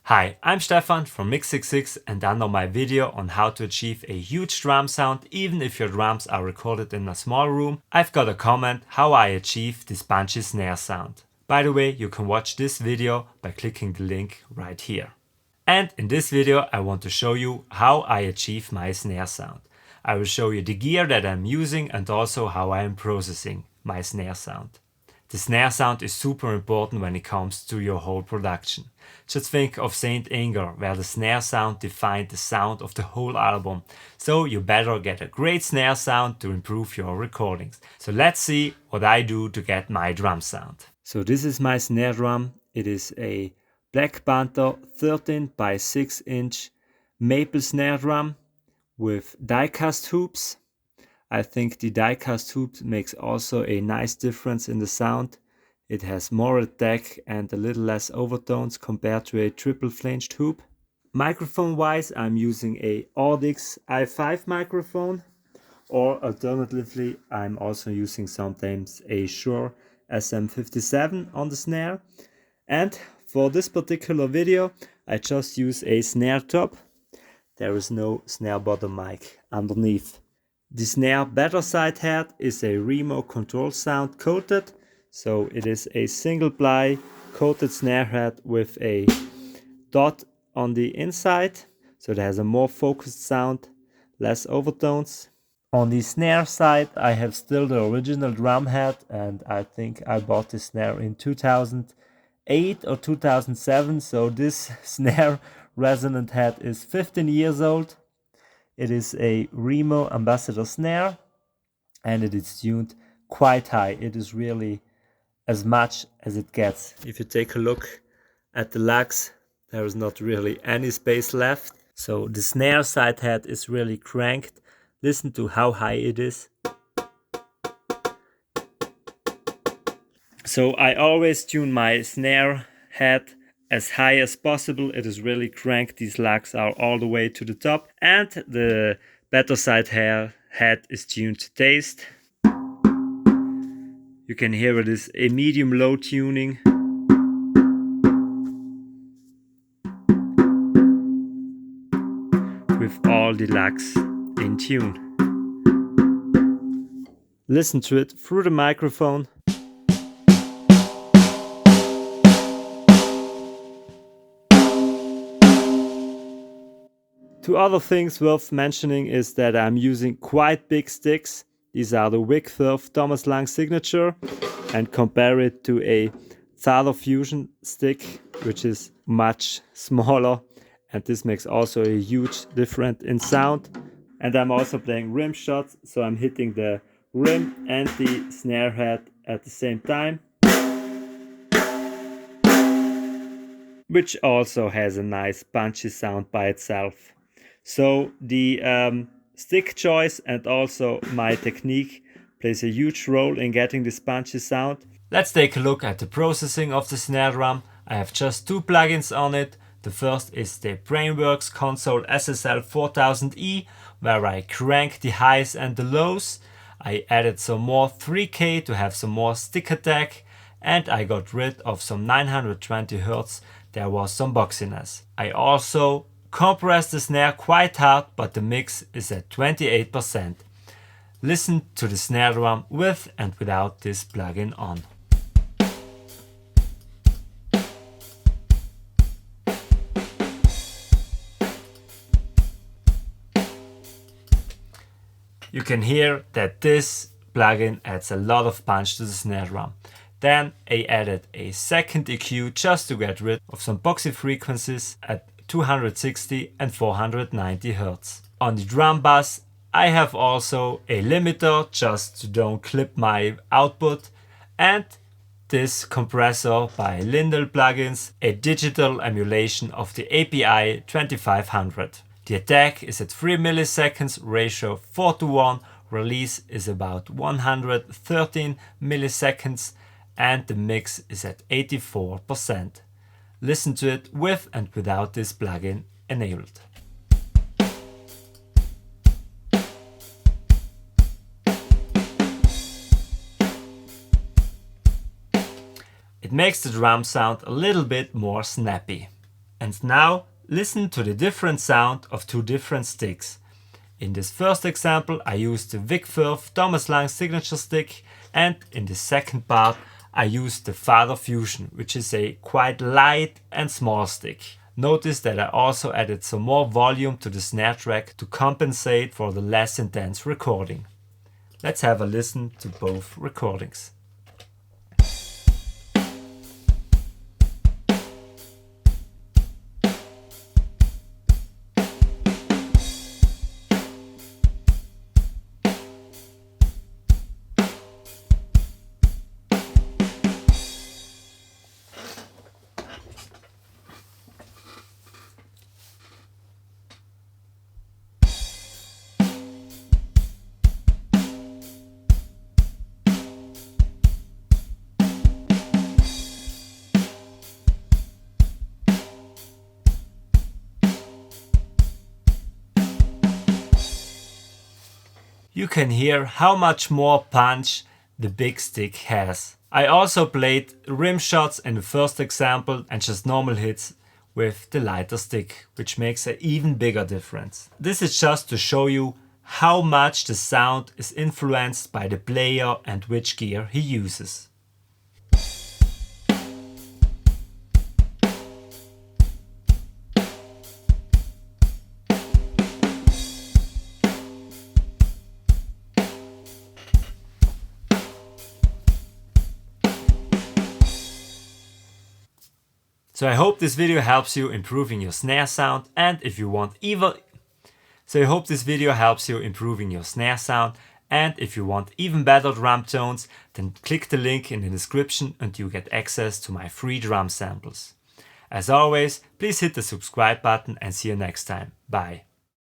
Hi, I'm Stefan from Mix66 and under my video on how to achieve a huge drum sound even if your drums are recorded in a small room, I've got a comment how I achieve this punchy snare sound. By the way, you can watch this video by clicking the link right here. And in this video I want to show you how I achieve my snare sound. I will show you the gear that I'm using and also how I am processing my snare sound. The snare sound is super important when it comes to your whole production. Just think of Saint Anger, where the snare sound defined the sound of the whole album. So you better get a great snare sound to improve your recordings. So let's see what I do to get my drum sound. So this is my snare drum. It is a Black Panther 13 by 6 inch maple snare drum with die-cast hoops. I think the die-cast hoop makes also a nice difference in the sound. It has more attack and a little less overtones compared to a triple flanged hoop. Microphone wise, I'm using a Audix i5 microphone, or alternatively I'm also using sometimes a Shure SM57 on the snare. And for this particular video I just use a snare top. There is no snare bottom mic underneath. The snare better side head is a Remo control sound coated, so it is a single ply coated snare head with a dot on the inside, so it has a more focused sound, less overtones. On the snare side I have still the original drum head, and I think I bought this snare in 2008 or 2007, so this snare resonant head is 15 years old. It is a Remo Ambassador snare and it is tuned quite high. It is really as much as it gets. If you take a look at the lugs, there is not really any space left. So the snare side head is really cranked. Listen to how high it is. So I always tune my snare head as high as possible. It is really cranked. These lugs are all the way to the top, and the better side head is tuned to taste. You can hear it is a medium low tuning. With all the lugs in tune. Listen to it through the microphone. Two other things worth mentioning is that I'm using quite big sticks. These are the Wigthurf Thomas Lang signature, and compare it to a Thaler Fusion stick, which is much smaller, and this makes also a huge difference in sound. And I'm also playing rim shots, so I'm hitting the rim and the snare head at the same time, which also has a nice punchy sound by itself. So the stick choice and also my technique plays a huge role in getting this punchy sound. Let's take a look at the processing of the snare drum. I have just two plugins on it. The first is the Brainworx console SSL 4000E, where I crank the highs and the lows. I added some more 3K to have some more stick attack, and I got rid of some 920 Hz. There was some boxiness. I also compress the snare quite hard, but the mix is at 28%. Listen to the snare drum with and without this plugin on. You can hear that this plugin adds a lot of punch to the snare drum. Then I added a second EQ just to get rid of some boxy frequencies at 260 and 490 Hz. On the drum bass I have also a limiter just to don't clip my output, and this compressor by Lindell Plugins, a digital emulation of the API 2500. The attack is at 3 milliseconds, ratio 4:1, release is about 113 milliseconds, and the mix is at 84%. Listen to it with and without this plugin enabled. It makes the drum sound a little bit more snappy. And now listen to the different sound of two different sticks. In this first example I used the Vic Firth Thomas Lang signature stick, and in the second part I used the Father Fusion, which is a quite light and small stick. Notice that I also added some more volume to the snare track to compensate for the less intense recording. Let's have a listen to both recordings. You can hear how much more punch the big stick has. I also played rim shots in the first example and just normal hits with the lighter stick, which makes an even bigger difference. This is just to show you how much the sound is influenced by the player and which gear he uses. So I hope this video helps you improving your snare sound, and if you want even better drum tones, then click the link in the description and you get access to my free drum samples. As always, please hit the subscribe button and see you next time. Bye.